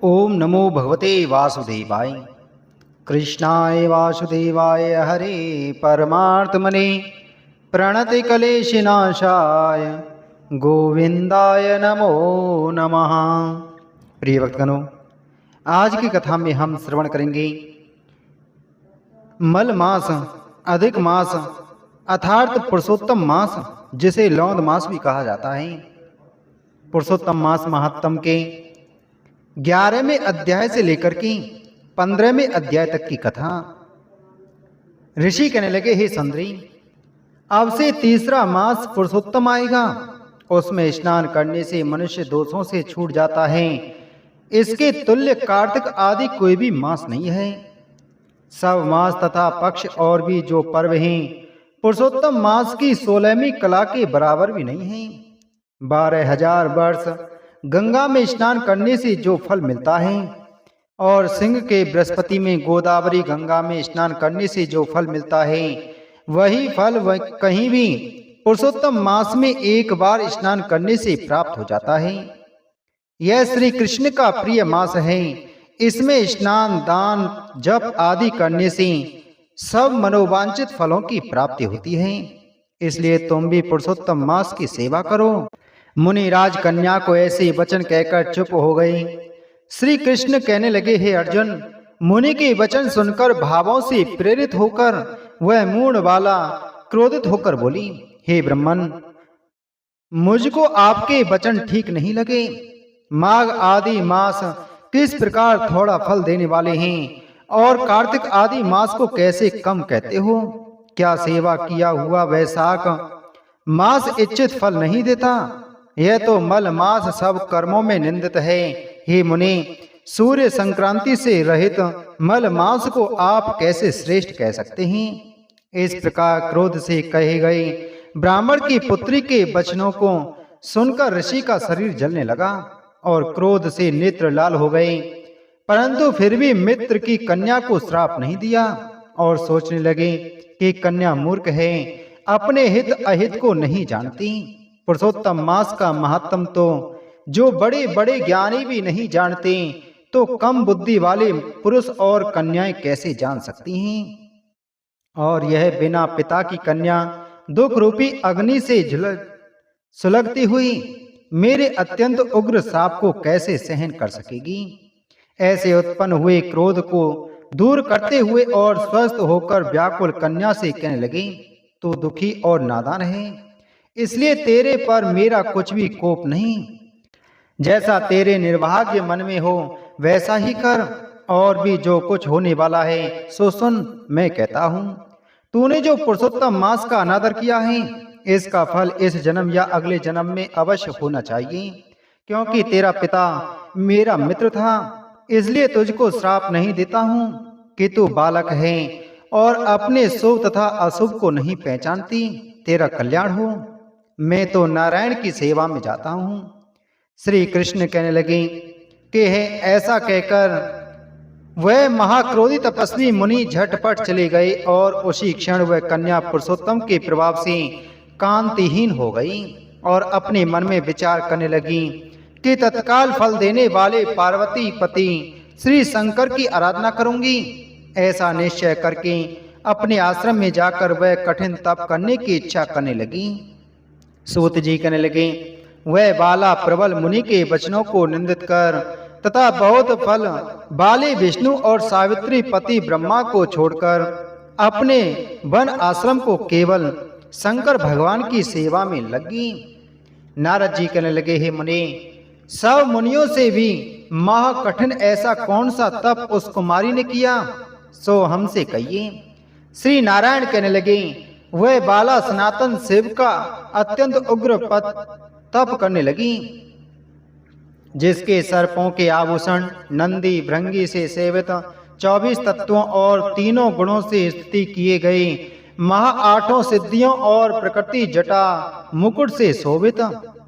ओम नमो भगवते वासुदेवाय। कृष्णाय वासुदेवाय हरे परमात्मने प्रणति क्लेशनाशाय गोविंदाय नमो नमः। प्रिय भक्तगणों, आज की कथा में हम श्रवण करेंगे मल मास, अधिक मास अर्थात पुरुषोत्तम मास, जिसे लौंद मास भी कहा जाता है। पुरुषोत्तम मास महात्म के 11वें अध्याय से लेकर के 15वें अध्याय तक की कथा। ऋषि कहने लगे, हे सुंदरी, अब से तीसरा मास पुरुषोत्तम आएगा। उसमें स्नान करने से मनुष्य दोषों से छूट जाता है। इसके तुल्य कार्तिक आदि कोई भी मास नहीं है। सब मास तथा पक्ष और भी जो पर्व हैं, पुरुषोत्तम मास की 16वीं कला के बराबर भी नहीं है। 12,000 वर्ष गंगा में स्नान करने से जो फल मिलता है और सिंह के बृहस्पति में गोदावरी गंगा में स्नान करने से जो फल मिलता है, वही फल कहीं भी पुरुषोत्तम मास में एक बार स्नान करने से प्राप्त हो जाता है। यह श्री कृष्ण का प्रिय मास है। इसमें स्नान, दान, जप आदि करने से सब मनोवांछित फलों की प्राप्ति होती है। इसलिए तुम भी पुरुषोत्तम मास की सेवा करो। मुनिराज कन्या को ऐसे वचन कहकर चुप हो गई। श्री कृष्ण कहने लगे, हे अर्जुन, मुनि के वचन सुनकर भावों से प्रेरित होकर वह मूढ़ बाला क्रोधित होकर बोली, हे ब्राह्मण, मुझको आपके वचन ठीक नहीं लगे। माघ आदि मास किस प्रकार थोड़ा फल देने वाले हैं और कार्तिक आदि मास को कैसे कम कहते हो? क्या सेवा किया हुआ वैशाख मास इच्छित फल नहीं देता? यह तो मल मास सब कर्मों में निंदित है। हे मुनि, सूर्य संक्रांति से रहित मल मास को आप कैसे श्रेष्ठ कह सकते हैं? इस प्रकार क्रोध से कहे गए ब्राह्मण की पुत्री के वचनों को सुनकर ऋषि का शरीर जलने लगा और क्रोध से नेत्र लाल हो गए। परंतु फिर भी मित्र की कन्या को श्राप नहीं दिया और सोचने लगे कि कन्या मूर्ख है, अपने हित अहित को नहीं जानती। पुरुषोत्तम मास का महात्म तो जो बड़े बड़े ज्ञानी भी नहीं जानते, तो कम बुद्धि वाले पुरुष और कन्याएं कैसे जान सकती हैं? और यह बिना पिता की कन्या दुख रूपी अग्नि से सुलगती हुई मेरे अत्यंत उग्र शाप को कैसे सहन कर सकेगी? ऐसे उत्पन्न हुए क्रोध को दूर करते हुए और स्वस्थ होकर व्याकुल कन्या से कहने लगे, तू दुखी और नादान है, इसलिए तेरे पर मेरा कुछ भी कोप नहीं। जैसा तेरे निर्भाग्य मन में हो वैसा ही कर, और भी जो कुछ होने वाला है सो सुन। मैं कहता हूँ, तूने जो पुरुषोत्तम मास का अनादर किया है, इसका फल इस जन्म या अगले जन्म में अवश्य होना चाहिए। क्योंकि तेरा पिता मेरा मित्र था, इसलिए तुझको श्राप नहीं देता हूँ कि तू बालक है और अपने शुभ तथा अशुभ को नहीं पहचानती। तेरा कल्याण हो। मैं तो नारायण की सेवा में जाता हूँ। श्री कृष्ण कहने लगे कि है ऐसा कहकर वह महाक्रोधी तपस्वी मुनि झटपट चले गए और उसी क्षण वह कन्या पुरुषोत्तम के प्रभाव से कांतिहीन हो गई और अपने मन में विचार करने लगी कि तत्काल फल देने वाले पार्वती पति श्री शंकर की आराधना करूंगी। ऐसा निश्चय करके अपने आश्रम में जाकर वह कठिन तप करने की इच्छा करने लगी। सूत जी कहने लगे, वह बाला प्रबल मुनि के वचनों को निंदित कर तथा बहुत फल बाले विष्णु और सावित्री पति ब्रह्मा को छोड़कर अपने वन आश्रम को केवल शंकर भगवान की सेवा में लगी। नारद जी कहने लगे, हे मुनि, सब मुनियों से भी महाकठिन ऐसा कौन सा तप उस कुमारी ने किया, सो हमसे कहिए। श्री नारायण कहने लगे, वह बाला सनातन शिव का अत्यंत उग्र तप करने लगी, जिसके सर्पों के आभूषण नंदी भृंगी से सेवित 24 तत्वों और तीनों गुणों से स्तुति किए गए महा 8 सिद्धियों और प्रकृति जटा मुकुट से शोभित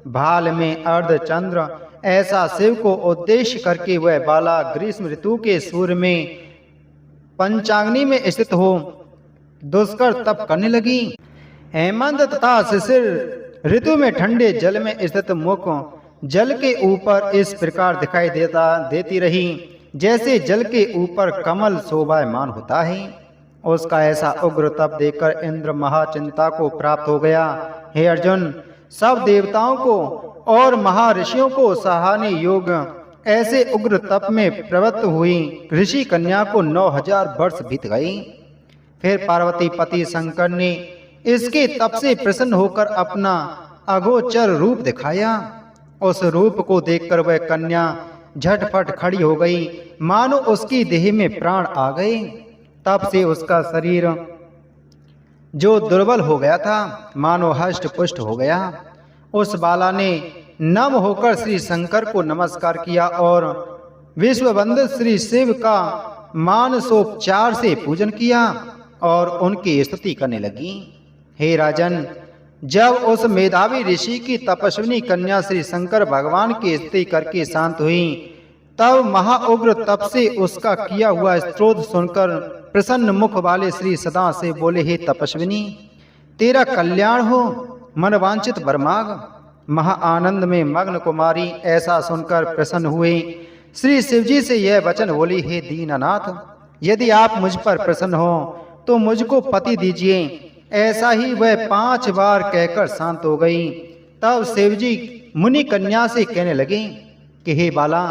भाल में अर्धचंद्र ऐसा शिव को उद्देश्य करके वह बाला ग्रीष्म ऋतु के सूर्य में पंचाग्नि में स्थित हो दुष्कर तप करने लगी। हेमंत तथा शिशिर ऋतु में ठंडे जल में स्थित मुख जल के ऊपर इस प्रकार दिखाई देती रही जैसे जल के ऊपर कमल शोभायमान होता है। उसका ऐसा उग्र तप देखकर इंद्र महाचिंता को प्राप्त हो गया। हे अर्जुन, सब देवताओं को और महर्षियों को सहाने योग ऐसे उग्र तप में प्रवृत्त हुई ऋषि कन्या को 9000 वर्ष बीत गई। फिर पार्वती पति शंकर ने इसके तप से प्रसन्न होकर अपना अगोचर रूप दिखाया। उस रूप को देखकर वह कन्या झटपट खड़ी हो गई, मानो उसकी देह में प्राण आ गए। तब से उसका शरीर जो दुर्बल हो गया था मानो हष्ट पुष्ट हो गया। उस बाला ने नम होकर श्री शंकर को नमस्कार किया और विश्ववंदित श्री शिव का मानसोपचार से पूजन किया और उनकी स्तुति करने लगी। हे राजन, जब उस मेधावी ऋषि की तपस्विनी कन्या श्री शंकर भगवान की स्तुति करके शांत हुई, तब महाउग्र तप से उसका किया हुआ स्तोत्र सुनकर प्रसन्न मुख वाले श्री सदा से बोले, हे तपस्विनी, तेरा कल्याण हो, मनवांछित वर मांग। महा आनंद में मग्न कुमारी ऐसा सुनकर प्रसन्न हुए। श्री शिवजी से यह वचन बोली, हे दीननाथ, यदि आप मुझ पर प्रसन्न हो तो मुझको पति दीजिए। ऐसा ही वह 5 बार कहकर शांत हो गई। तब शिवजी मुनि कन्या से कहने लगे कि हे बाला,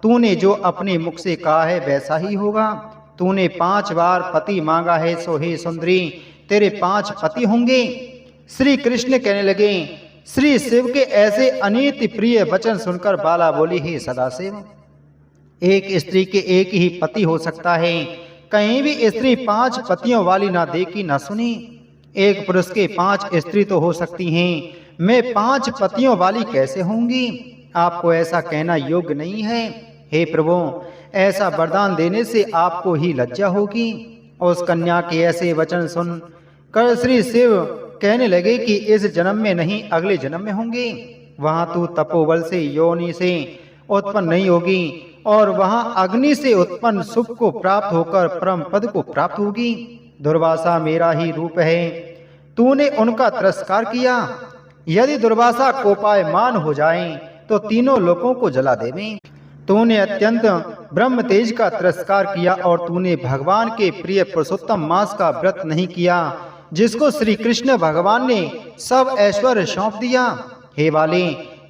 तूने जो अपने मुख से कहा है वैसा ही होगा। तूने 5 बार पति मांगा है, सो हे सुंदरी, तेरे 5 पति होंगे। श्री कृष्ण कहने लगे, श्री शिव के ऐसे अनीति प्रिय वचन सुनकर बाला बोली, हे सदाशिव, एक स्त्री के एक ही पति हो सकता है। कहीं भी स्त्री 5 पतियों वाली ना देखी ना सुनी। एक पुरुष के 5 स्त्री तो हो सकती हैं, मैं 5 पतियों वाली कैसे होंगी? आपको ऐसा कहना योग्य नहीं है। हे प्रभु, ऐसा वरदान देने से आपको ही लज्जा होगी। उस कन्या के ऐसे वचन सुन कर श्री शिव कहने लगे कि इस जन्म में नहीं, अगले जन्म में होंगे। वहां तू तपोबल से योनि से उत्पन्न नहीं होगी और वहां अग्नि से उत्पन्न सुख को प्राप्त होकर परम पद को प्राप्त होगी। दुर्वासा मेरा ही रूप है, तूने उनका तिरस्कार किया। यदि दुर्वासा कोपायमान हो जाएं तो तीनों लोकों को जला देवें। तूने अत्यंत ब्रह्म तेज का तिरस्कार किया और तूने भगवान के प्रिय पुरुषोत्तम मास का व्रत नहीं किया, जिसको श्री कृष्ण भगवान ने सब ऐश्वर्य सौंप दिया। हे वाले,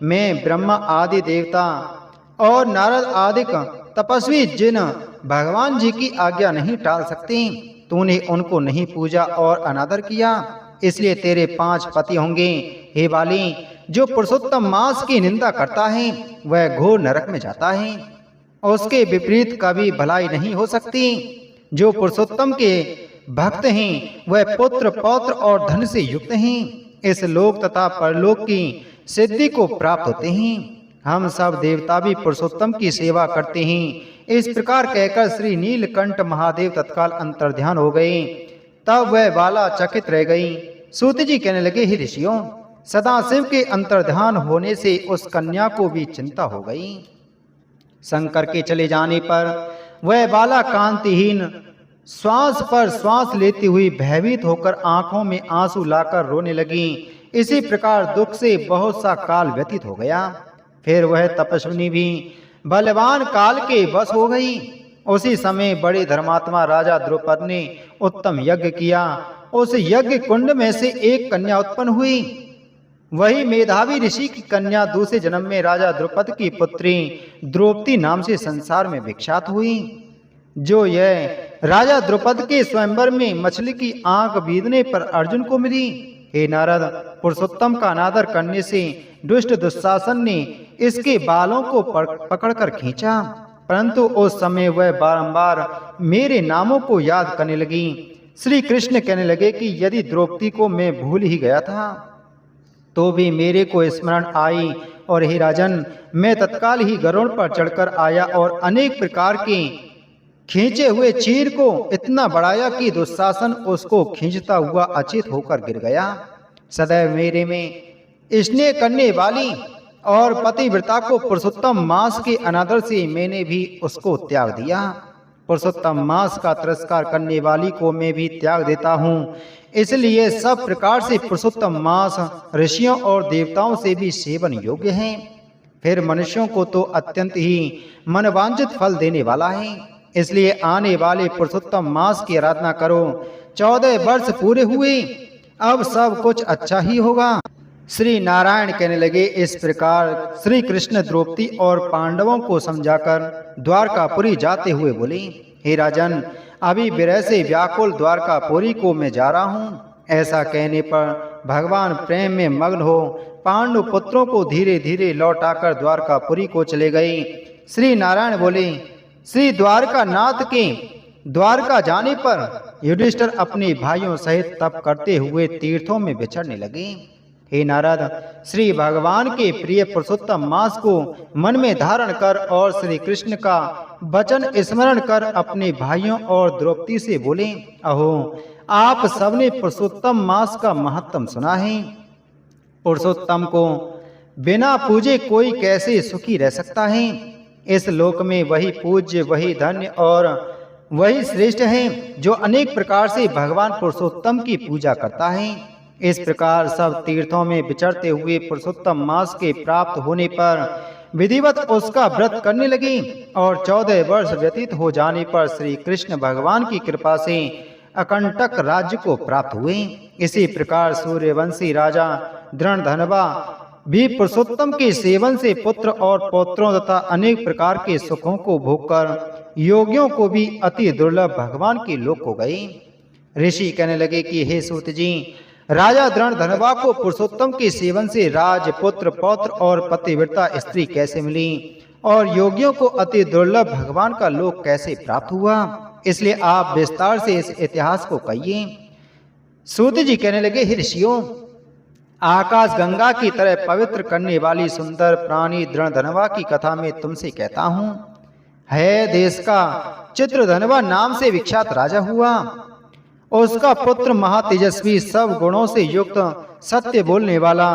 मैं ब्रह्मा आदि देवता और नारद आदि तपस्वी जिन भगवान जी की आज्ञा नहीं टाल सकते, तूने उनको नहीं पूजा और अनादर किया, इसलिए तेरे 5 पति होंगे। हे वाली, जो पुरुषोत्तम मास की निंदा करता है वह घोर नरक में जाता है। उसके विपरीत कभी भलाई नहीं हो सकती। जो पुरुषोत्तम के भक्त हैं वह पुत्र पौत्र और धन से युक्त हैं। इस लोक तथा परलोक की सिद्धि को प्राप्त होते हैं। हम सब देवता भी पुरुषोत्तम की सेवा करते हैं। इस प्रकार कहकर श्री नीलकंठ महादेव तत्काल अंतर्ध्यान हो गए। तब वह बाला चकित रह गई। सूत जी कहने लगे, हे ऋषियों, सदाशिव के अंतर्ध्यान होने से उस कन्या को भी चिंता हो गई। शंकर के चले जाने पर वह बाला कांतिहीन श्वास पर श्वास लेती हुई भयभीत होकर आंखों में आंसू लाकर रोने लगी। इसी प्रकार दुख से बहुत सा काल व्यतीत हो गया। फिर वह तपस्विनी भी बलवान काल के वश हो गई। उसी समय बड़े धर्मात्मा राजा द्रुपद ने उत्तम यज्ञ किया। उस यज्ञ कुंड में से एक कन्या उत्पन्न हुई। वही मेधावी ऋषि की कन्या दूसरे जन्म में राजा द्रुपद की पुत्री द्रौपदी नाम से संसार में विख्यात हुई। जो यह राजा द्रुपद के स्वयंवर में मछली की आंख बीधने पर अर्जुन को मिली। हे नारद, पुरुषोत्तम का अनादर करने से दुष्ट दुशासन ने इसके बालों को पकड़कर खींचा, परंतु उस समय वह बारंबार मेरे नामों को याद करने लगी। श्री कृष्ण कहने लगे कि यदि द्रौपदी को मैं भूल ही गया था तो भी मेरे को स्मरण आई, और हे राजन, मैं तत्काल ही गरुड़ पर चढ़कर आया और अनेक प्रकार के खींचे हुए चीर को इतना बढ़ाया कि दुशासन उसको खींचता हुआ अचेत होकर गिर गया। सदैव मेरे में स्नेह करने वाली और पतिव्रता को पुरुषोत्तम मास के अनादर से मैंने भी उसको त्याग दिया। पुरुषोत्तम मास का तिरस्कार करने वाली को मैं भी त्याग देता हूँ। इसलिए सब प्रकार से पुरुषोत्तम मास ऋषियों और देवताओं से भी सेवन योग्य है। फिर मनुष्यों को तो अत्यंत ही मनवांछित फल देने वाला है। इसलिए आने वाले पुरुषोत्तम मास की आराधना करो। 14 वर्ष पूरे हुए, अब सब कुछ अच्छा ही होगा। श्री नारायण कहने लगे, इस प्रकार श्री कृष्ण द्रौपदी और पांडवों को समझाकर द्वारकापुरी जाते हुए बोले, हे राजन, अभी विरह से व्याकुल द्वारकापुरी को मैं जा रहा हूँ। ऐसा कहने पर भगवान प्रेम में मग्न हो पांडु पुत्रों को धीरे धीरे लौटाकर द्वारकापुरी को चले गए। श्री नारायण बोले, श्री द्वारका नाथ के द्वारका जाने पर युधिष्ठिर अपने भाइयों सहित तप करते हुए तीर्थों में विचरने लगे। हे नारद, श्री भगवान के प्रिय पुरुषोत्तम मास को मन में धारण कर और श्री कृष्ण का वचन स्मरण कर अपने भाइयों और द्रौपदी से बोले, अहो, आप सबने पुरुषोत्तम मास का महत्व सुना है। पुरुषोत्तम को बिना पूजे कोई कैसे सुखी रह सकता है। इस लोक में वही पूज्य, वही धन्य और वही श्रेष्ठ है जो अनेक प्रकार से भगवान पुरुषोत्तम की पूजा करता है। इस प्रकार सब तीर्थों में विचरते हुए पुरुषोत्तम मास के प्राप्त होने पर विधिवत उसका व्रत करने लगी और 14 वर्ष व्यतीत हो जाने पर श्री कृष्ण भगवान की कृपा से अकंटक राज्य को प्राप्त हुए। इसी प्रकार सूर्यवंशी राजा दृढ़धनवा भी पुरुषोत्तम के सेवन से पुत्र और पौत्रों तथा अनेक प्रकार के सुखों को भोगकर योगियों को भी अति दुर्लभ भगवान के लोक को गए। ऋषि कहने लगे कि हे सूत जी, राजा दृढ़धनवा को पुरुषोत्तम के सेवन से राजपुत्र, पौत्र और पतिव्रता स्त्री कैसे मिली और योगियों को अति दुर्लभ भगवान का लोक कैसे प्राप्त हुआ, इसलिए आप विस्तार से इस इतिहास को कहिए। सूत जी कहने लगे, हे ऋषियों, आकाश गंगा की तरह पवित्र करने वाली सुंदर प्राणी दृढ़धनवा की कथा में तुमसे कहता हूँ। है देश का चित्रधनवा नाम से विख्यात राजा हुआ। उसका पुत्र महातेजस्वी, सब गुणों से युक्त, सत्य बोलने वाला,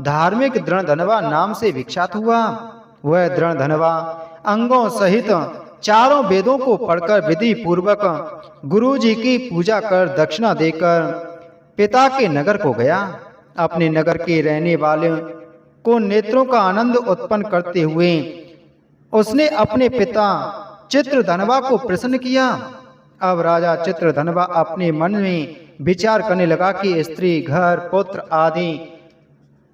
धार्मिक दृढ़धनवा नाम से विख्यात हुआ। वह दृढ़धनवा अंगों सहित चारों वेदों को पढ़कर विधि पूर्वक गुरु जी की पूजा कर दक्षिणा देकर पिता के नगर को गया। अपने नगर के रहने वाले को नेत्रों का आनंद उत्पन्न करते हुए उसने अपने पिता चित्रधनवा को प्रसन्न किया। अब राजा चित्रधनवा अपने मन में विचार करने लगा कि स्त्री, घर, पुत्र आदि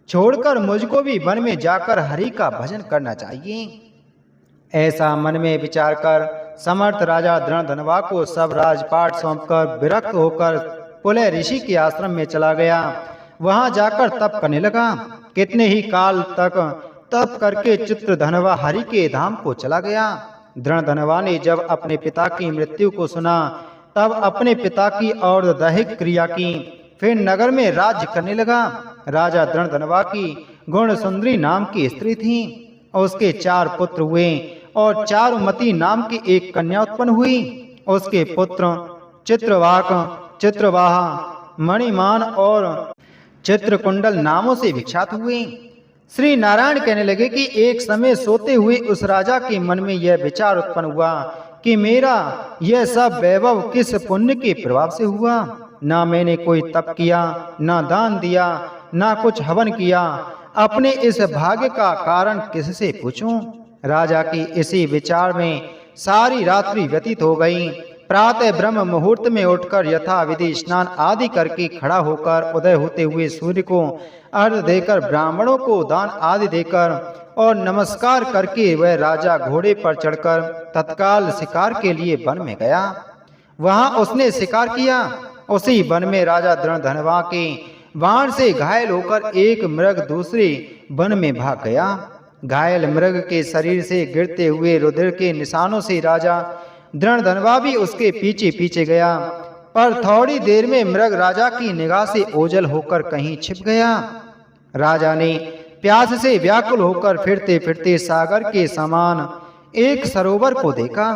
छोड़कर मुझको भी वन में जाकर हरि का भजन करना चाहिए। ऐसा मन में विचार कर समर्थ राजा दृढ़धनवा को सब राजपाट सौंपकर विरक्त होकर पुलह ऋषि के आश्रम में चला गया। वहां जाकर तप करने लगा। कितने ही काल तक तप करके चित्रधनवा हरि के धाम को चला गया। दृढ़धनवा ने जब अपने पिता की मृत्यु को सुना तब अपने पिता की और दैहिक क्रिया की, फिर नगर में राज्य करने लगा। राजा दृढ़धनवा की गुण सुंदरी नाम की स्त्री थी। उसके 4 पुत्र हुए और चारुमती नाम की एक कन्या उत्पन्न हुई। उसके पुत्र चित्रवाक, चित्रवाहा, मणिमान और चित्रकुंडल नामों से विख्यात हुए। श्री नारायण कहने लगे कि एक समय सोते हुए उस राजा के मन में यह विचार उत्पन्न हुआ कि मेरा यह सब वैभव किस पुण्य के प्रभाव से हुआ। ना मैंने कोई तप किया, ना दान दिया, ना कुछ हवन किया। अपने इस भाग्य का कारण किससे पूछूं। राजा की इसी विचार में सारी रात्रि व्यतीत हो गई। प्रातः ब्रह्म मुहूर्त में उठकर यथा विधि स्नान आदि करके खड़ा होकर उदय होते हुए सूर्य को अर्घ्य देकर, ब्राह्मणों को दान आदि देकर और नमस्कार करके वह राजा घोड़े पर चढ़कर तत्काल शिकार के लिए वन में गया। वहां उसने शिकार किया। उसी वन में राजा दृढ़धनवा के बाण से घायल होकर एक मृग दूसरे वन में भाग गया। घायल मृग के शरीर से गिरते हुए रुधिर के निशानों से राजा दृढ़धनवा भी उसके पीछे पीछे गया, पर थोड़ी देर में मृग राजा की निगाह से ओझल होकर कहीं छिप गया। राजा ने प्यास से व्याकुल होकर फिरते फिरते सागर के समान एक सरोवर को देखा।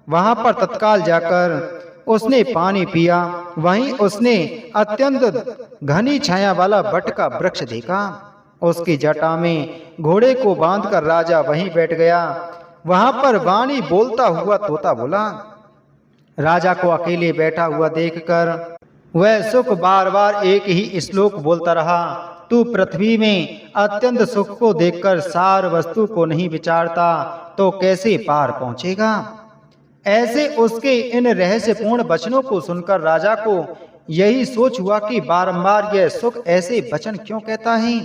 वहां पर तत्काल जाकर उसने पानी पिया। वहीं उसने अत्यंत घनी छाया वाला बट का वृक्ष देखा। उसकी जटा में घोड़े को बांधकर राजा वहीं बैठ गया। वहां पर वाणी बोलता हुआ तोता बोला। राजा को अकेले बैठा हुआ देखकर वह सुख बार बार एक ही श्लोक बोलता रहा। तू पृथ्वी में अत्यंत सुख को देखकर सार वस्तु को नहीं विचारता तो कैसे पार पहुंचेगा। ऐसे उसके इन रहस्यपूर्ण वचनों को सुनकर राजा को यही सोच हुआ कि बारंबार यह सुख ऐसे वचन क्यों कहता है।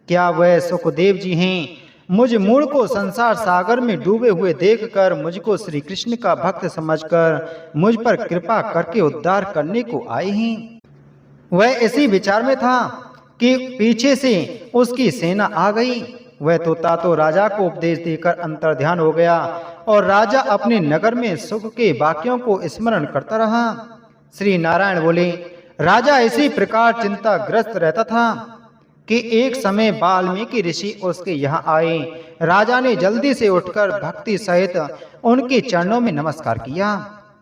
क्या वह सुखदेव जी हैं, मुझ मूढ़ को संसार सागर में डूबे हुए देखकर मुझको श्री कृष्ण का भक्त समझकर मुझ पर कृपा करके उद्धार करने को आए हैं। वह इसी विचार में था कि पीछे से उसकी सेना आ गई। वह तोता तो राजा को उपदेश देकर अंतर्ध्यान हो गया और राजा अपने नगर में सुख के वाक्यों को स्मरण करता रहा। श्री नारायण बोले, राजा इसी प्रकार चिंताग्रस्त रहता था कि एक समय वाल्मीकि ऋषि उसके यहाँ आए। राजा ने जल्दी से उठकर भक्ति सहित उनके चरणों में नमस्कार किया।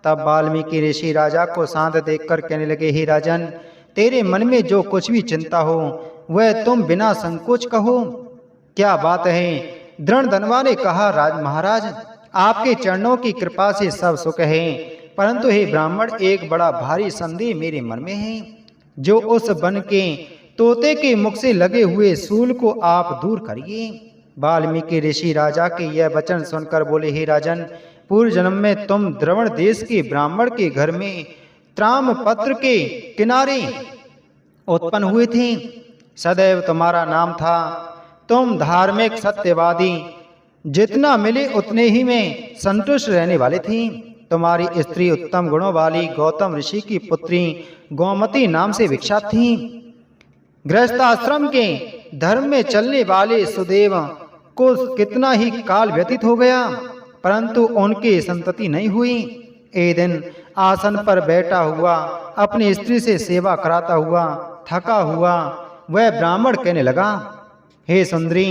तब वाल्मीकि ऋषि राजा को शांत देखकर कहने लगे, हे राजन, तेरे मन में जो कुछ भी चिंता हो वह तुम बिना संकोच कहो। क्या बात है। दृढ़धनवा ने कहा, महाराज, आपके चरणों की कृपा से सब सुख है, परंतु हे ब्राह्मण, एक बड़ा भारी संदेह मेरे मन में है। जो उस वन के तोते के मुख से लगे हुए सूल को आप दूर करिए। वाल्मीकि ऋषि राजा के यह वचन सुनकर बोले, हे राजन, पूर्व जन्म में तुम द्रवण देश के ब्राह्मण के घर में त्राम पत्र के किनारे उत्पन्न हुए थे। सदैव तुम्हारा नाम था। तुम धार्मिक सत्यवादी, जितना मिले उतने ही में संतुष्ट रहने वाले थे। तुम्हारी स्त्री उत्तम गुणों वाली गौतम ऋषि की पुत्री गोमती नाम से विख्यात थी। गृहस्थाश्रम के धर्म में चलने वाले सुदेव को कितना ही काल व्यतीत हो गया, परंतु उनकी संतति नहीं हुई। एक दिन आसन पर बैठा हुआ अपनी स्त्री से सेवा कराता हुआ थका हुआ वह ब्राह्मण कहने लगा, हे सुंदरी,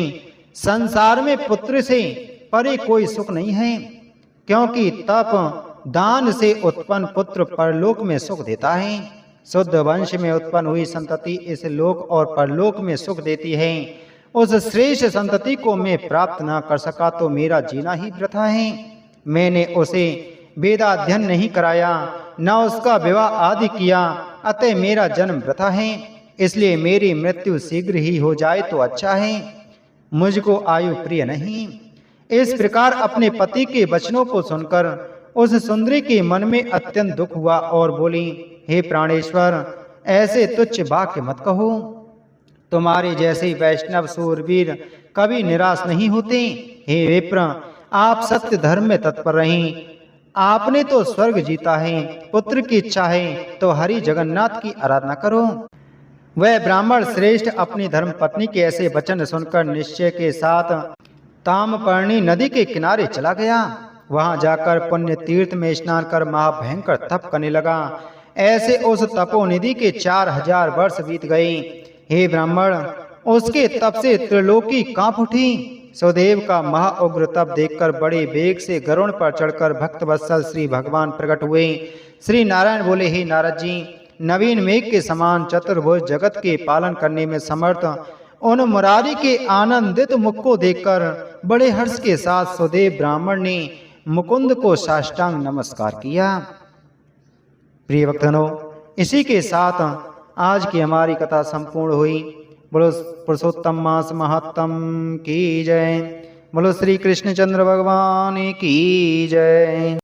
संसार में पुत्र से परे कोई सुख नहीं है, क्योंकि तप दान से उत्पन्न पुत्र परलोक में सुख देता है। शुद्ध वंश में उत्पन्न हुई संतति इस लोक और परलोक में सुख देती है। उस श्रेष्ठ संतति को मैं प्राप्त न कर सका तो मेरा जीना ही वृथा है। मैंने उसे वेदाध्ययन नहीं कराया, न उसका विवाह आदि किया, अतः मेरा जन्म वृथा है। इसलिए मेरी मृत्यु शीघ्र ही हो जाए तो अच्छा है। मुझको आयु प्रिय नहीं। इस प्रकार अपने पति के वचनों को सुनकर उस सुंदरी के मन में अत्यंत दुख हुआ और बोली, हे प्राणेश्वर, ऐसे तुच्छ वाक्य मत कहो। तुम्हारे जैसे वैष्णव सूरवीर कभी निराश नहीं होते। हे विप्र, आप सत्य धर्म में तत्पर रहें। आपने तो स्वर्ग जीता है, पुत्र की इच्छा है तो हरि जगन्नाथ की आराधना करो। वह ब्राह्मण श्रेष्ठ अपनी धर्म पत्नी के ऐसे वचन सुनकर निश्चय के साथ ताम्रपर्णी नदी के किनारे चला गया। वहां जाकर पुण्य तीर्थ में स्नान कर महाभयंकर तप करने लगा। ऐसे उस तपोनिधि के 4000 वर्ष बीत गए। हे ब्राह्मण, उसके तप से त्रिलोकी कांप उठी। सुदेव का महाउग्र तप देखकर बड़े वेग से गरुड़ पर चढ़कर भक्त वत्सल श्री भगवान प्रकट हुए। श्री नारायण बोले, हे नारद जी, नवीन मेघ के समान चतुर्भुज जगत के पालन करने में समर्थ उन मुरारी के आनंदित मुख को देखकर बड़े हर्ष के साथ सुदेव ब्राह्मण ने मुकुंद को साष्टांग नमस्कार किया। प्रिय भक्तजनों, इसी के साथ आज की हमारी कथा संपूर्ण हुई। बोलो पुरुषोत्तम मास महात्म की जय। बोलो श्री कृष्णचंद्र भगवान की जय।